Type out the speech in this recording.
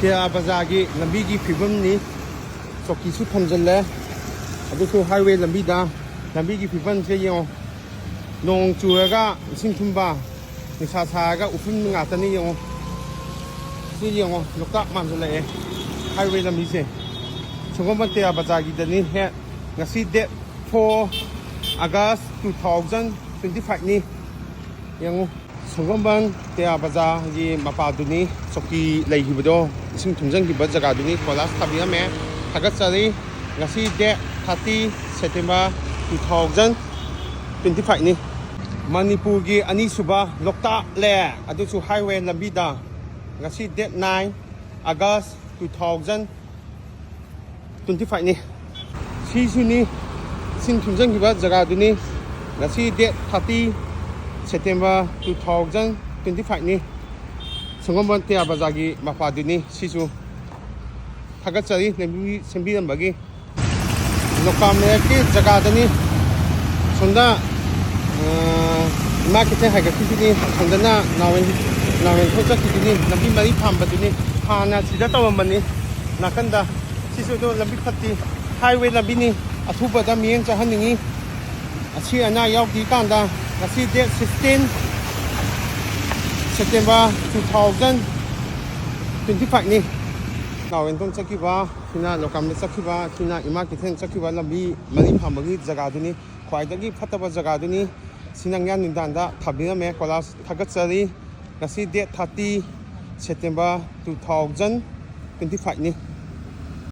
ꯇꯦꯔꯥ ꯕꯖꯥꯔꯒꯤ ꯂꯝꯕꯤꯒꯤ ꯐꯤꯕꯝꯅꯤ ꯆꯧꯀꯤꯁꯨ ꯊꯝꯖꯤꯜꯂꯦ ꯑꯗꯨꯁꯨ ꯍꯥꯏꯋꯦ ꯂꯝꯕꯤꯒꯤ ꯐꯤꯕꯝꯁꯦ ꯌꯦꯡꯉꯣ ꯅꯣꯡ ꯆꯨꯔꯒ ꯏꯁꯤꯡ ꯊꯨꯝꯕ ꯅꯨꯡꯁꯥ ꯁꯥꯔꯒ ꯎꯐꯨꯟ ꯉꯥꯛꯇꯅꯤ ꯌꯦꯡꯉꯣ ꯁꯤ ꯌꯦꯡꯉꯣ ꯂꯣꯛꯇꯥꯛ ꯃꯥꯟꯁꯤꯜꯂꯛꯑꯦ ꯍꯥꯏꯋꯦ ꯂꯝꯕꯤꯁꯦ ꯁꯒꯣꯜꯕꯟ ꯇꯦꯔꯥ ꯕꯖꯥꯔꯒꯤꯗꯅꯤ ꯍꯦꯛ ꯉꯁꯤ ꯗꯦꯠ 4 ꯑꯥꯒꯁ 2025ꯅꯤ ꯌꯦꯡꯉꯣ ꯁꯒꯣꯜꯕꯟ ꯇꯦꯔꯥ ꯕꯖꯥꯔꯒꯤ ꯃꯄꯥꯗꯨꯅꯤ ꯆꯧꯀꯤ ꯂꯩꯈꯤꯕꯗꯣ ꯏꯁꯤꯡ ꯊꯨꯝꯖꯤꯟꯈꯤꯕ ꯖꯒꯥꯗꯨꯅꯤ ꯀꯣꯏꯂꯥꯁ ꯊꯥꯕꯤꯔꯝꯃꯦ ꯊꯥꯒꯠꯆꯔꯤ ꯉꯁꯤ ꯗꯦꯠ 30 ꯁꯦꯞꯇꯦꯝꯕꯔ 2025ꯅꯤ ꯃꯅꯤꯄꯨꯔꯒꯤ ꯑꯅꯤꯁꯨꯕ ꯂꯣꯛꯇꯥꯛ ꯂꯦꯛ ꯑꯗꯨꯁꯨ ꯍꯥꯏꯋꯦ ꯂꯝꯕꯤꯗ ngasi date 9 August 2025니 시순이 신tum전기바 자가두니 ngasi date 30 September 2025니 성원번 테아바자기 마파두니 시수 타갓자리 내비 sembirambagi lokkameki jagadani sonda marketing haigakidini sondana 나wen 토착기니 lambi mari phambadu니 hana sida tawambani nakanda sisudo lambi phatti highway lambini athubada miyeng chahaningi asi ana yawki kanda ngasi date 16 September 2025ni nawen tong chakiba sina lokamne chakiba sina marketing chakiba lambi mari phambagi jagaduni khwaidagi phataba jagaduni sinangyan nindanda thabirame kolas thagatchari ngasi date 30 September 2025니